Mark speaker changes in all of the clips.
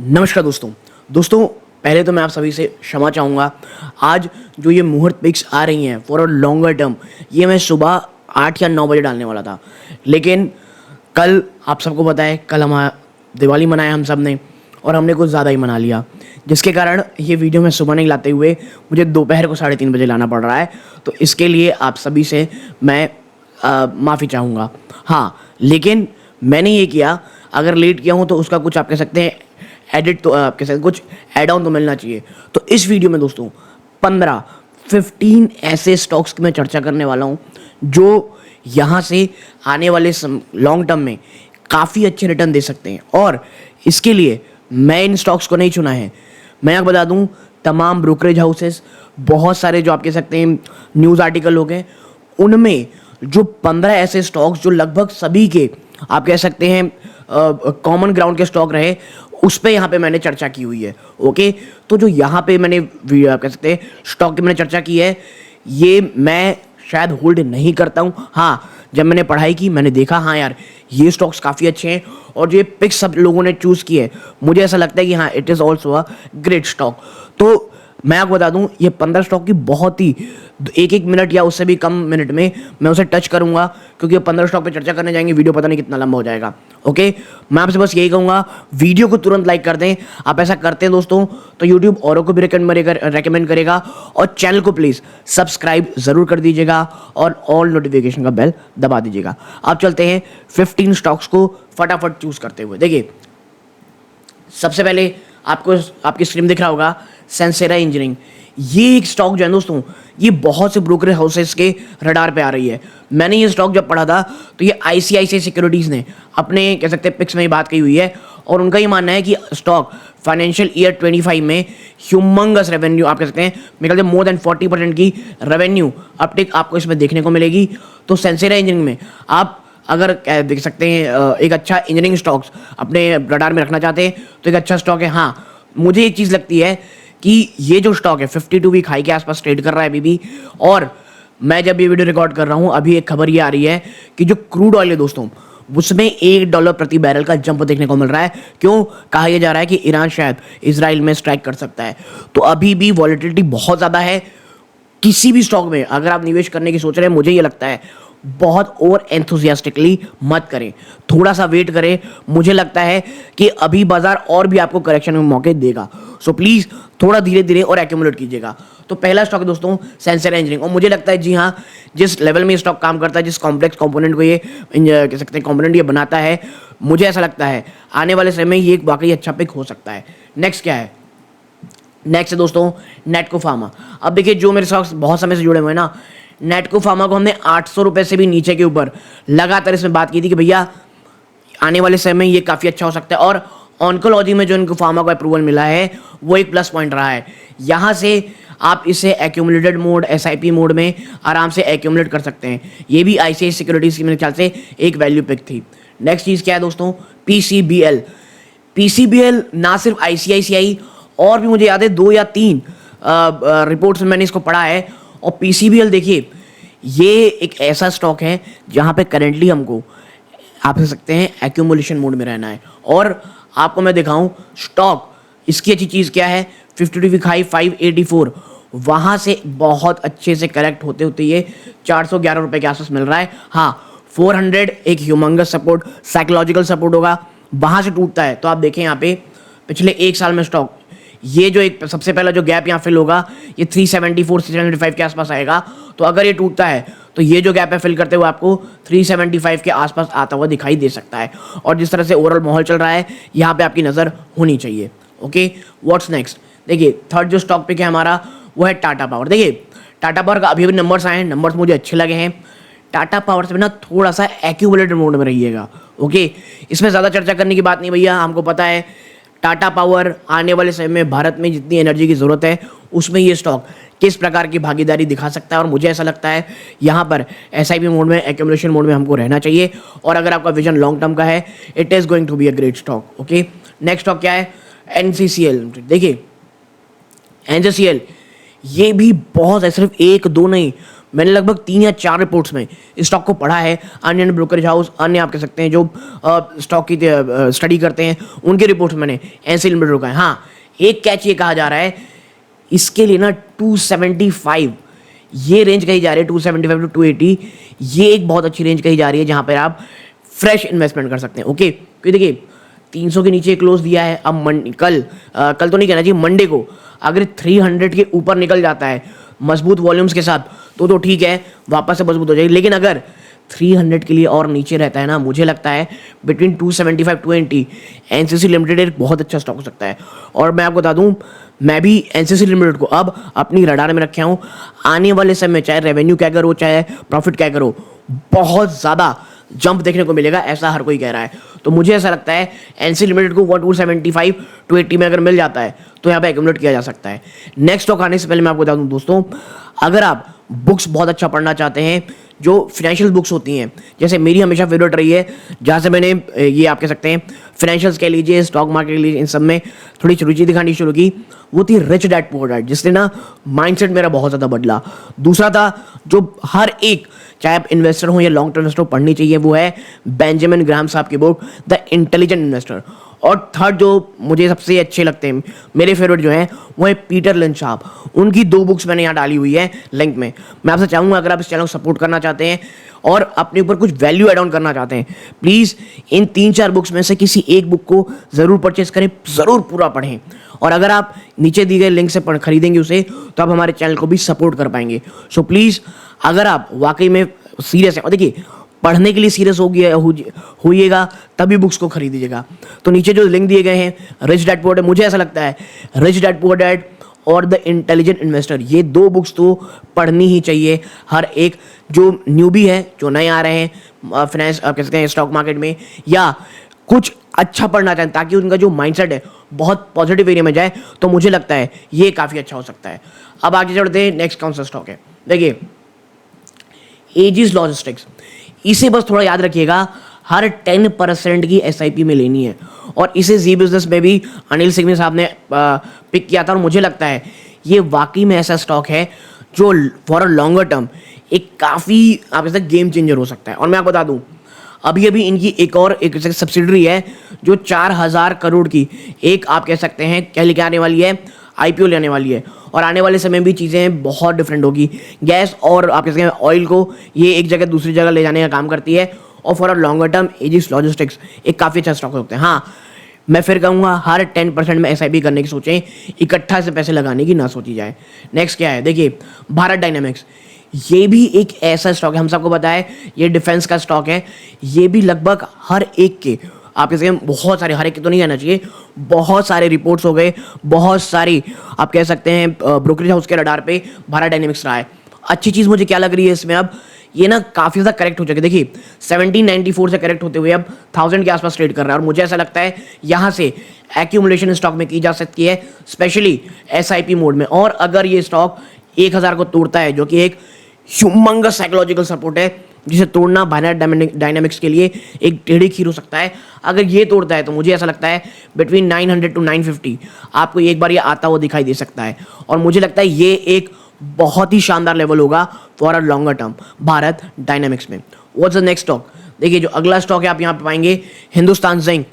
Speaker 1: नमस्कार दोस्तों पहले तो मैं आप सभी से क्षमा चाहूँगा। आज जो ये मुहूर्त पिक्स आ रही हैं फॉर अ लॉन्गर टर्म, ये मैं सुबह 8 या 9 बजे डालने वाला था, लेकिन कल आप सबको पता है, कल हम दिवाली मनाया हम सब ने, और हमने कुछ ज़्यादा ही मना लिया, जिसके कारण ये वीडियो मैं सुबह नहीं लाते हुए मुझे दोपहर को 3:30 बजे लाना पड़ रहा है। तो इसके लिए आप सभी से मैं माफ़ी चाहूँगा। हाँ, लेकिन मैंने ये किया, अगर लेट किया हूँ तो उसका कुछ आप कह सकते हैं एडिट, तो आपके साथ कुछ एड ऑन तो मिलना चाहिए। तो इस वीडियो में दोस्तों 15 ऐसे स्टॉक्स की मैं चर्चा करने वाला हूँ जो यहाँ से आने वाले लॉन्ग टर्म में काफ़ी अच्छे रिटर्न दे सकते हैं। और इसके लिए मैं इन स्टॉक्स को नहीं चुना है, मैं आपको बता दूँ, तमाम ब्रोकरेज हाउसेस, बहुत सारे जो आप कह सकते हैं न्यूज़ आर्टिकल हो गए, उनमें जो 15 ऐसे स्टॉक्स जो लगभग सभी के आप कह सकते हैं कॉमन ग्राउंड के स्टॉक रहे, उस पे यहाँ पे मैंने चर्चा की हुई है। ओके, तो जो यहाँ पे मैंने आप कह सकते हैं स्टॉक की मैंने चर्चा की है, ये मैं शायद होल्ड नहीं करता हूँ। हाँ, जब मैंने पढ़ाई की मैंने देखा, हाँ यार ये स्टॉक्स काफ़ी अच्छे हैं, और जो ये पिक्स सब लोगों ने चूज़ की है, मुझे ऐसा लगता है कि हाँ it is also a great stock. तो मैं आपको बता दूं, ये 15 स्टॉक की बहुत ही एक मिनट या उससे भी कम मिनट में मैं उसे टच करूंगा, क्योंकि 15 स्टॉक पे चर्चा करने जाएंगे, वीडियो पता नहीं कितना लंबा हो जाएगा। ओके, मैं आपसे बस यही कहूंगा, वीडियो को तुरंत लाइक कर दें। आप ऐसा करते हैं दोस्तों तो यूट्यूब औरों को भी रेकमेंड करेगा, और चैनल को प्लीज़ सब्सक्राइब ज़रूर कर दीजिएगा और ऑल नोटिफिकेशन का बेल दबा दीजिएगा। आप चलते हैं 15 स्टॉक्स को फटाफट चूज़ करते हुए। देखिए, सबसे पहले आपको आपकी स्क्रीन दिख रहा होगा, सेंसेरा इंजीनियरिंग। ये एक स्टॉक जो है दोस्तों, ये बहुत से ब्रोकरेज हाउसेस के रडार पे आ रही है। मैंने ये स्टॉक जब पढ़ा था तो ये आईसीआईसीआई सिक्योरिटीज़ ने अपने कह सकते हैं पिक्स में ये बात कही हुई है, और उनका ये मानना है कि स्टॉक फाइनेंशियल ईयर 25 में ह्यूमंगस रेवेन्यू आप कह सकते हैं, मेरे ख्याल से मोर देन 40% की रेवेन्यू अपटेक आपको इसमें देखने को मिलेगी। तो सेंसेरा इंजीनियरिंग में आप अगर देख सकते हैं एक अच्छा इंजीनियरिंग स्टॉक्स अपने रडार में रखना चाहते हैं तो एक अच्छा स्टॉक है। हाँ, मुझे एक चीज़ लगती है कि ये जो स्टॉक है 52 वीक हाई के आसपास ट्रेड कर रहा है अभी भी, और मैं जब ये वीडियो रिकॉर्ड कर रहा हूँ अभी एक खबर ये आ रही है कि जो क्रूड ऑयल है दोस्तों, उसमें $1 प्रति बैरल का जंप देखने को मिल रहा है। क्यों? कहा यह जा रहा है कि ईरान शायद इजराइल में स्ट्राइक कर सकता है। तो अभी भी वॉलेटिलिटी बहुत ज़्यादा है। किसी भी स्टॉक में अगर आप निवेश करने की सोच रहे हैं, मुझे ये लगता है बहुत ओवर एंथुजियास्टिकली मत करें, थोड़ा सा वेट करें। मुझे लगता है कि अभी बाजार और भी आपको करेक्शन में मौके देगा, सो प्लीज़ थोड़ा धीरे धीरे और एक्यूमुलेट कीजिएगा। तो पहला स्टॉक है दोस्तों सेंसेरा इंजीनियरिंग, और मुझे लगता है जी हाँ, जिस लेवल में स्टॉक काम करता है, जिस कॉम्प्लेक्स कंपोनेंट को ये कह सकते हैं कंपोनेंट ये बनाता है, मुझे ऐसा लगता है आने वाले समय में ये एक वाकई अच्छा पिक हो सकता है। नेक्स्ट क्या है? नेक्स्ट है दोस्तों नेटको फार्मा। अब देखिए, जो मेरे साथ बहुत समय से जुड़े हुए हैं ना, नेटको फार्मा को हमने 800 रुपये से भी नीचे के ऊपर लगातार इसमें बात की थी कि भैया आने वाले समय में ये काफ़ी अच्छा हो सकता है, और ऑन्कोलॉजी में जो इनको फार्मा को अप्रूवल मिला है वो एक प्लस पॉइंट रहा है। यहाँ से आप इसे एक्यूमुलेटेड मोड, एसआईपी मोड में आराम से एक्यूमुलेट कर सकते हैं। ये भी आईसीआईसीआई सिक्योरिटीज़ की मेरे ख्याल से एक वैल्यू पिक थी। नेक्स्ट चीज़ क्या है दोस्तों? पीसीबीएल। पीसीबीएल ना सिर्फ आईसीआईसीआई, और भी मुझे याद है 2 या 3 रिपोर्ट्स में मैंने इसको पढ़ा है। और पीसीबीएल देखिए, ये एक ऐसा स्टॉक है जहाँ पे करेंटली हमको आप कह सकते हैं एक्यूमुलेशन मोड में रहना है। और आपको मैं दिखाऊं स्टॉक, इसकी अच्छी चीज़ क्या है, 52 वीक हाई 584, वहाँ से बहुत अच्छे से करेक्ट होते होते ये 411 रुपये के आसपास मिल रहा है। हाँ, 400 एक ह्यूमंगस सपोर्ट, साइकोलॉजिकल सपोर्ट होगा, वहाँ से टूटता है तो आप देखें यहाँ पे पिछले 1 साल में स्टॉक, ये जो एक सबसे पहला जो गैप यहाँ फिल होगा ये 374 375 के आसपास आएगा। तो अगर ये टूटता है तो ये जो गैप है फिल करते हुए आपको 375 के आसपास आता हुआ दिखाई दे सकता है। और जिस तरह से ओवरऑल माहौल चल रहा है, यहाँ पे आपकी नज़र होनी चाहिए। Okay, what's next? देखिए, थर्ड जो स्टॉक पिक है हमारा वो है टाटा पावर। देखिए, टाटा पावर का अभी अभी नंबर्स आए हैं, नंबर्स मुझे अच्छे लगे हैं। टाटा पावर से ना थोड़ा सा एक्यूमुलेटेड मोड में रहिएगा। ओके, इसमें ज़्यादा चर्चा करने की बात नहीं भैया, हमको पता है टाटा पावर आने वाले समय में भारत में जितनी एनर्जी की ज़रूरत है उसमें ये स्टॉक किस प्रकार की भागीदारी दिखा सकता है। और मुझे ऐसा लगता है यहाँ पर एसआईपी मोड में, एक्यूमुलेशन मोड में हमको रहना चाहिए। और अगर आपका विजन लॉन्ग टर्म का है, it is going to be a great stock. Okay, next stock क्या है? एनसीसीएल। देखिए, एनसीसीएल ये भी बहुत है, सिर्फ 1 2 नहीं, मैंने लगभग 3 या 4 रिपोर्ट्स में इस स्टॉक को पढ़ा है। अन्य ब्रोकरेज हाउस, अन्य आप कह सकते हैं जो स्टॉक की स्टडी करते हैं, उनके रिपोर्ट्स मैंने एनएससी लिमिटेड रुका है। हाँ, एक कैच ये कहा जा रहा है इसके लिए ना 275 ये रेंज कही जा रही है, 275 टू 280 ये एक बहुत अच्छी रेंज कही जा रही है जहां पर आप फ्रेश इन्वेस्टमेंट कर सकते हैं। ओके, क्योंकि देखिए 300 के नीचे क्लोज दिया है। अब कल तो नहीं कहना चाहिए, मंडे को अगर 300 के ऊपर निकल जाता है मजबूत वॉल्यूम्स के साथ तो ठीक है, वापस से मजबूत हो जाएगी। लेकिन अगर 300 के लिए और नीचे रहता है ना, मुझे लगता है बिटवीन 275 280 एनसीसी लिमिटेड एक बहुत अच्छा स्टॉक हो सकता है। और मैं आपको बता दूं, मैं भी एनसीसी लिमिटेड को अब अपनी रडार में रखा हूं। आने वाले समय चाहे रेवेन्यू क्या करो, चाहे प्रॉफिट क्या करो, बहुत ज़्यादा जंप देखने को मिलेगा, ऐसा हर कोई कह रहा है। तो मुझे ऐसा लगता है एनसी लिमिटेड को 275 280 में अगर मिल जाता है तो यहाँ पे एक्यूमुलेट किया जा सकता है। नेक्स्ट स्टॉक आने से पहले मैं आपको बता दूं दोस्तों, अगर आप बुक्स बहुत अच्छा पढ़ना चाहते हैं, जो फिनेंशियल बुक्स होती हैं, जैसे मेरी हमेशा फेवरेट रही है, जहाँ से मैंने ये आप कह सकते हैं फिनेंशियल्स कह लीजिए, स्टॉक मार्केट के लिए, इन सब में थोड़ी रुचि दिखानी शुरू की, वो थी रिच डैड पुअर डैड, जिसने ना माइंडसेट मेरा बहुत ज़्यादा बदला। दूसरा था जो हर एक, चाहे आप इन्वेस्टर हो या लॉन्ग टर्म इन्वेस्टर हो, पढ़नी चाहिए, वो है बेंजामिन ग्राहम साहब की बुक द इंटेलिजेंट इन्वेस्टर। और थर्ड जो मुझे सबसे अच्छे लगते हैं, मेरे फेवरेट जो हैं, वो है पीटर लिंच साहब। उनकी 2 बुक्स मैंने यहाँ डाली हुई है लिंक में। मैं आपसे चाहूँगा अगर आप इस चैनल को सपोर्ट करना चाहते हैं और अपने ऊपर कुछ वैल्यू एड ऑन करना चाहते हैं, प्लीज़ इन 3-4 बुक्स में से किसी एक बुक को ज़रूर परचेस करें, ज़रूर पूरा पढ़ें। और अगर आप नीचे दी गए लिंक से खरीदेंगे उसे, तो आप हमारे चैनल को भी सपोर्ट कर पाएंगे। सो प्लीज़, अगर आप वाकई में सीरियस हैं, और देखिए पढ़ने के लिए सीरियस होइएगा तभी बुक्स को खरीदिएगा। तो न्नीचे जो लिंक दिए गए हैं, रिच डैड पुअर डैड, मुझे ऐसा लगता है रिच डैड पुअर डैड और द इंटेलिजेंट इन्वेस्टर, ये 2 बुक्स तो पढ़नी ही चाहिए हर एक जो न्यूबी है, जो नए आ रहे हैं फाइनेंस कह सकते हैं स्टॉक मार्केट में, या कुछ अच्छा पढ़ना चाहते हैं ताकि उनका जो माइंडसेट है बहुत पॉजिटिव एरिया में जाए। तो मुझे लगता है ये काफ़ी अच्छा हो सकता है। अब आगे चढ़ते हैं, नेक्स्ट कौन सा स्टॉक है, देखिए एजिस लॉजिस्टिक्स। इसे बस थोड़ा याद रखिएगा, हर 10% की एसआईपी में लेनी है। और इसे जी बिजनेस में भी अनिल सिंघवी साहब ने पिक किया था। और मुझे लगता है ये वाकई में ऐसा स्टॉक है जो फॉर अ लॉन्गर टर्म एक काफ़ी आप ऐसा गेम चेंजर हो सकता है। और मैं आपको बता दूं, अभी अभी इनकी एक सब्सिडरी है जो 4000 करोड़ की एक आप कह सकते हैं क्या लेके आने वाली है, आईपीओ लेने वाली है। और आने वाले समय भी चीज़ें बहुत डिफरेंट होगी। गैस और आप कह सकते हैं ऑयल को ये एक जगह दूसरी जगह ले जाने का काम करती है। और for a longer term Aegis logistics एक काफ़ी अच्छा स्टॉक हो सकता है। हाँ, मैं फिर कहूँगा हर 10% में एसआईपी करने की सोचें, इकट्ठा से पैसे लगाने की ना सोची जाए। नेक्स्ट क्या है, देखिए भारत डायनामिक्स, ये भी एक ऐसा स्टॉक है, हम सबको पता है ये डिफेंस का स्टॉक है। ये भी लगभग हर एक के आप कह बहुत सारे, हर एक के तो नहीं कहना चाहिए, बहुत सारे रिपोर्ट्स हो गए, बहुत सारी आप कह सकते हैं ब्रोकरेज हाउस के रडार पे भारत डायनेमिक्स रहा है। अच्छी चीज़ मुझे क्या लग रही है इसमें, अब ये ना काफ़ी ज़्यादा करेक्ट हो चुके। देखिए 1794 से करेक्ट होते हुए अब 1000 के आसपास ट्रेड कर रहा है। और मुझे ऐसा लगता है यहाँ से एक्यूमुलेशन स्टॉक में की जा सकती है, स्पेशली एसआईपी मोड में। और अगर ये स्टॉक 1000 को तोड़ता है, जो कि एक ह्यूमंगस साइकोलॉजिकल सपोर्ट है जिसे तोड़ना भारत डायनामिक्स के लिए एक टेढ़ी खीर हो सकता है, अगर ये तोड़ता है तो मुझे ऐसा लगता है बिटवीन 900 टू 950 आपको एक बार ये आता हुआ दिखाई दे सकता है। और मुझे लगता है ये एक बहुत ही शानदार लेवल होगा for a longer term Bharat dynamics में। व्हाट्स द नेक्स्ट स्टॉक, देखिए जो अगला स्टॉक है आप यहाँ पे पाएंगे हिंदुस्तान जिंक।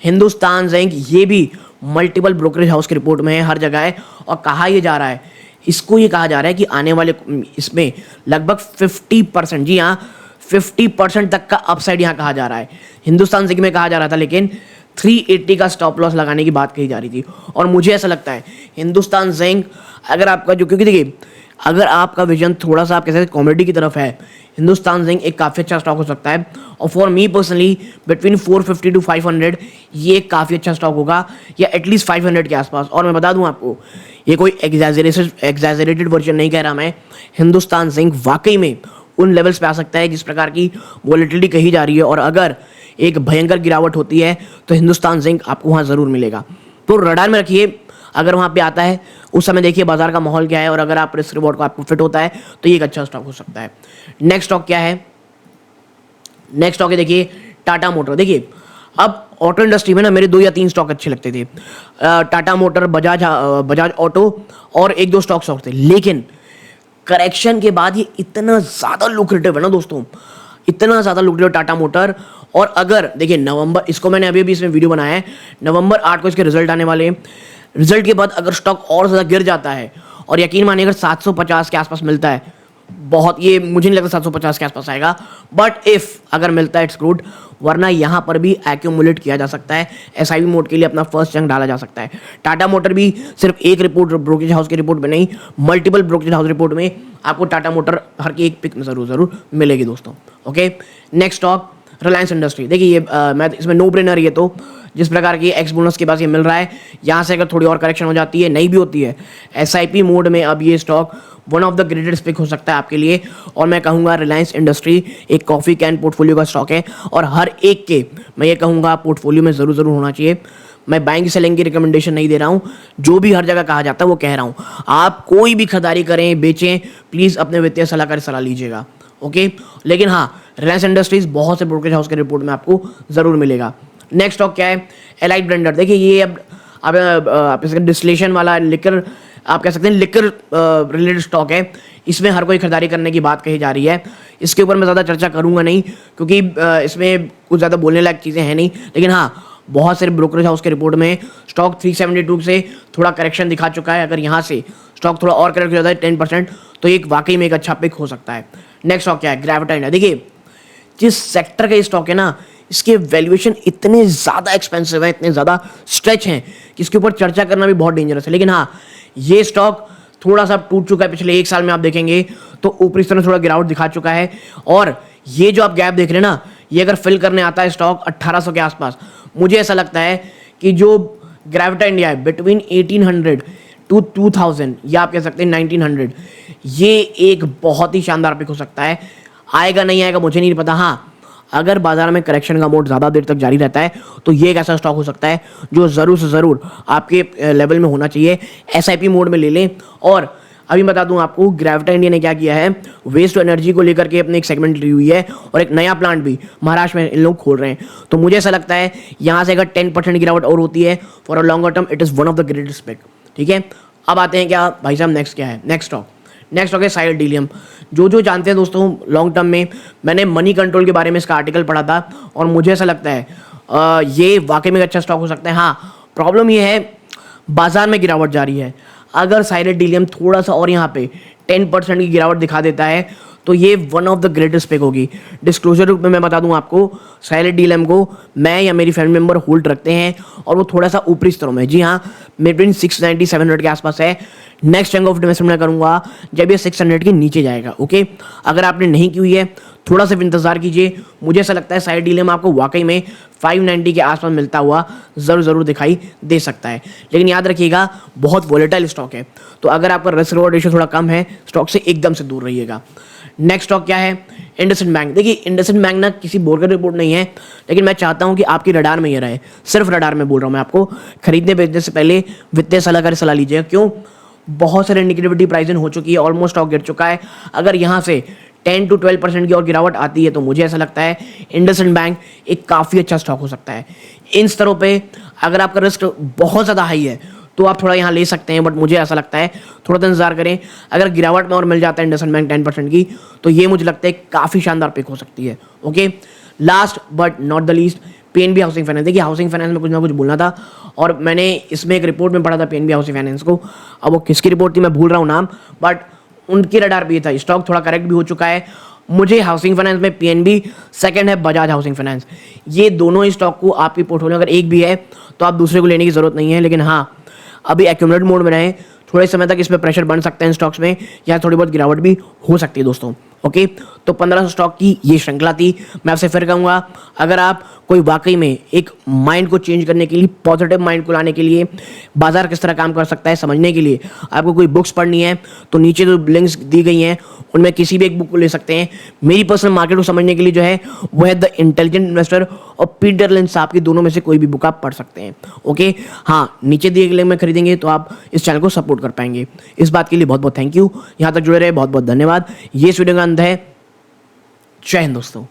Speaker 1: हिंदुस्तान जिंक ये भी मल्टीपल ब्रोकरेज हाउस की रिपोर्ट में है, हर जगह है। और कहा यह जा रहा है, इसको ये कहा जा रहा है कि आने वाले इसमें लगभग 50%, जी हाँ 50% तक का अपसाइड यहाँ कहा जा रहा है। हिंदुस्तान जिंक में कहा जा रहा था, लेकिन 380 का स्टॉप लॉस लगाने की बात कही जा रही थी। और मुझे ऐसा लगता है हिंदुस्तान जिंक अगर आपका जो, क्योंकि देखिए अगर आपका विजन थोड़ा सा आप कह सकते हैं कॉमेडी की तरफ है, हिंदुस्तान जिंक एक काफ़ी अच्छा स्टॉक हो सकता है। और for me personally between 450 to 500 ये काफ़ी अच्छा स्टॉक होगा, या एटलीस्ट 500 के आसपास। और मैं बता दूं आपको, ये कोई एग्जैजरेटेड वर्जन नहीं कह रहा मैं, हिंदुस्तान जिंक वाकई में उन लेवल्स पे आ सकता है जिस प्रकार की वॉलेटिलिटी कही जा रही है। और अगर एक भयंकर गिरावट होती है तो हिंदुस्तान जिंक आपको वहाँ ज़रूर मिलेगा। तो रडार में रखिए, अगर वहाँ पे आता है उस समय देखिए बाजार का माहौल क्या है, और अगर आप रिस्क रिवॉर्ड को आपको फिट होता है तो ये एक अच्छा स्टॉक हो सकता है। नेक्स्ट स्टॉक क्या है, नेक्स्ट स्टॉक है देखिए टाटा मोटर। देखिए अब ऑटो इंडस्ट्री में ना मेरे 2 या 3 स्टॉक अच्छे लगते थे, टाटा मोटर, बजाज ऑटो और 1-2 स्टॉक्स और थे। लेकिन करेक्शन के बाद ये इतना ज़्यादा लुक्रेटिव है ना दोस्तों, इतना ज़्यादा लुक्रेटिव टाटा मोटर। और अगर देखिए नवंबर, इसको मैंने अभी इसमें वीडियो बनाया है, नवंबर 8 को इसके रिजल्ट आने वाले हैं। रिजल्ट के बाद अगर स्टॉक और ज़्यादा गिर जाता है, और यकीन मानिए अगर 750 के आसपास मिलता है, बहुत, ये मुझे नहीं लगता 750 के आसपास आएगा, बट इफ़ अगर मिलता है इट्स गुड, वरना यहाँ पर भी एक्यूमुलेट किया जा सकता है, एसआईपी मोड के लिए अपना फर्स्ट चंक डाला जा सकता है। टाटा मोटर भी सिर्फ एक रिपोर्ट ब्रोकरेज हाउस की रिपोर्ट में नहीं, मल्टीपल ब्रोकरेज हाउस रिपोर्ट में आपको टाटा मोटर हर की एक पिक में ज़रूर मिलेगी दोस्तों। Okay, next stock Reliance industry. देखिए ये मैं इसमें नो ब्रेनर, ये तो जिस प्रकार की एक्स बोनस के पास ये मिल रहा है, यहाँ से अगर थोड़ी और करेक्शन हो जाती है, नहीं भी होती है, एसआईपी मोड में अब ये stock one of the greatest pick हो सकता है आपके लिए। और मैं कहूँगा रिलायंस इंडस्ट्री एक कॉफ़ी कैन पोर्टफोलियो का स्टॉक है, और हर एक के मैं ये कहूँगा पोर्टफोलियो में ज़रूर होना चाहिए। मैं बाइंग सेलिंग की रिकमेंडेशन नहीं दे रहा हूँ, जो भी हर जगह कहा जाता है वो कह रहा हूँ। आप कोई भी खरीदारी करें, बेचें, प्लीज़ अपने वित्तीय सलाहकार सलाह लीजिएगा। ओके, लेकिन हाँ, रिलायंस इंडस्ट्रीज बहुत से ब्रोकरेज हाउस के रिपोर्ट में आपको ज़रूर मिलेगा। नेक्स्ट स्टॉक क्या है? Elite blender. देखिए ये अब इसका डिस्टिलेशन वाला लिकर, आप कह सकते हैं लिकर रिलेटेड स्टॉक है। इसमें हर कोई खरीदारी करने की बात कही जा रही है। इसके ऊपर मैं ज़्यादा चर्चा करूंगा नहीं, क्योंकि इसमें कुछ ज़्यादा बोलने लायक चीज़ें हैं नहीं। लेकिन हाँ, बहुत सारे ब्रोकरेज हाउस के रिपोर्ट में स्टॉक 372 से थोड़ा करेक्शन दिखा चुका है। अगर यहाँ से स्टॉक थोड़ा और करेक्ट हो जाता है 10%, तो एक वाकई में एक अच्छा पिक हो सकता है। नेक्स्ट स्टॉक क्या है? ग्रेविटा इंडिया। देखिए जिस सेक्टर का ये स्टॉक है ना, इसके वैल्यूएशन इतने ज़्यादा एक्सपेंसिव है, इतने ज़्यादा स्ट्रेच हैं कि इसके ऊपर चर्चा करना भी बहुत डेंजरस है। लेकिन हाँ, ये स्टॉक थोड़ा सा टूट चुका है पिछले एक साल में। आप देखेंगे तो ऊपरी स्तर में थोड़ा गिरावट दिखा चुका है, और ये जो आप गैप देख रहे हैं ना, ये अगर फिल करने आता है स्टॉक 1800 के आसपास, मुझे ऐसा लगता है कि जो ग्रेविटा इंडिया है बिटवीन 1800 टू 2000, या आप कह सकते हैं 1900, ये एक बहुत ही शानदार पिक हो सकता है। आएगा नहीं आएगा मुझे नहीं पता। हाँ, अगर बाजार में करेक्शन का मोड ज़्यादा देर तक जारी रहता है, तो ये एक ऐसा स्टॉक हो सकता है जो ज़रूर से ज़रूर आपके लेवल में होना चाहिए। एसआईपी मोड में ले लें। और अभी बता दूं आपको, ग्रेविटा इंडिया ने क्या किया है, वेस्ट टू एनर्जी को लेकर के अपनी एक सेगमेंट ली हुई है, और एक नया प्लांट भी महाराष्ट्र में इन लोग खोल रहे हैं। तो मुझे ऐसा लगता है यहाँ से अगर 10% गिरावट और होती है for a longer term, it is one of the greatest pick. ठीक है, अब आते हैं क्या भाई साहब, नेक्स्ट क्या है? नेक्स्ट स्टॉक है साइड डीलियम। जो जानते हैं दोस्तों, लॉन्ग टर्म में मैंने मनी कंट्रोल के बारे में इसका आर्टिकल पढ़ा था, और मुझे ऐसा लगता है ये वाकई में अच्छा स्टॉक हो सकता है। हाँ, प्रॉब्लम ये है बाजार में गिरावट जा रही है। अगर साइलेंट डीलियम थोड़ा सा और यहाँ पे 10% की गिरावट दिखा देता है, तो ये one of the greatest pick होगी। डिस्क्लोजर रूप में मैं बता दूं आपको, साइलेंट डीलियम को मैं या मेरी फैमिली मेंबर होल्ड रखते हैं, और वो थोड़ा सा ऊपरी स्तरों में, जी हाँ, बिटवीन 690 700 के आसपास है। नेक्स्ट चंक ऑफ इन्वेस्टमेंट मैं करूंगा जब ये 600 के नीचे जाएगा। ओके, अगर आपने नहीं की हुई है, थोड़ा सा इंतजार कीजिए। मुझे ऐसा लगता है साइड डीलियम आपको वाकई में 590 के आसपास मिलता हुआ ज़रूर दिखाई दे सकता है। लेकिन याद रखिएगा, बहुत वॉलेटाइल स्टॉक है, तो अगर आपका रिस्क रिवॉर्ड रेशियो थोड़ा कम है, स्टॉक से एकदम से दूर रहिएगा। नेक्स्ट स्टॉक क्या है? इंडसइंड बैंक। देखिए इंडसइंड बैंक ना किसी बोर्ड का रिपोर्ट नहीं है, लेकिन मैं चाहता हूं कि आपकी रडार में ये रहे। सिर्फ रडार में बोल रहा हूं मैं आपको। खरीदने बेचने से पहले वित्तीय सलाहकार सलाह लीजिएगा। क्यों? बहुत सारे निगेटिविटी प्राइसिंग हो चुकी है, ऑलमोस्ट स्टॉक गिर चुका है। अगर यहाँ से 10 to 12% की और गिरावट आती है, तो मुझे ऐसा लगता है इंडसइंड बैंक एक काफ़ी अच्छा स्टॉक हो सकता है। इन स्तरों पे अगर आपका रिस्क बहुत ज़्यादा हाई है, तो आप थोड़ा यहाँ ले सकते हैं, बट मुझे ऐसा लगता है थोड़ा सा इंतजार करें। अगर गिरावट में और मिल जाता है इंडसइंड बैंक 10% की, तो ये मुझे लगता है काफ़ी शानदार पिक हो सकती है। Okay, last but not the least, PNB housing finance. देखिए हाउसिंग फाइनेंस में कुछ ना कुछ बोलना था, और मैंने इसमें एक रिपोर्ट में पढ़ा था पीएनबी हाउसिंग फाइनेंस को। अब वो किसकी रिपोर्ट थी मैं भूल रहा हूँ नाम, बट उनकी रडार भी था। स्टॉक थोड़ा करेक्ट भी हो चुका है। मुझे हाउसिंग फाइनेंस में पीएनबी, सेकंड है बजाज हाउसिंग फाइनेंस। ये दोनों ही स्टॉक को आपकी पोर्टफोलियो अगर एक भी है, तो आप दूसरे को लेने की जरूरत नहीं है। लेकिन हाँ, अभी एक्यूमुलेट मोड में रहें, थोड़े समय तक इसमें प्रेशर बन सकते हैं स्टॉक्स में, या थोड़ी बहुत गिरावट भी हो सकती है दोस्तों। ओके, तो 1500 स्टॉक की ये श्रृंखला थी। मैं आपसे फिर कहूँगा, अगर आप कोई वाकई में एक माइंड को चेंज करने के लिए, पॉजिटिव माइंड को लाने के लिए, बाजार किस तरह काम कर सकता है समझने के लिए आपको कोई बुक्स पढ़नी है, तो नीचे जो लिंक्स दी गई हैं उनमें किसी भी एक बुक को ले सकते हैं। मेरी पर्सनल मार्केट को समझने के लिए जो है वो है द इंटेलिजेंट इन्वेस्टर और पीटर लिंच साहब की, दोनों में से कोई भी बुक आप पढ़ सकते हैं। ओके, हाँ, नीचे दिए गए लिंक में खरीदेंगे तो आप इस चैनल को सपोर्ट कर पाएंगे। इस बात के लिए बहुत बहुत थैंक यू। यहाँ तक जुड़े रहे, बहुत बहुत धन्यवाद। ये वीडियो का अंत है। जय हिंद दोस्तों।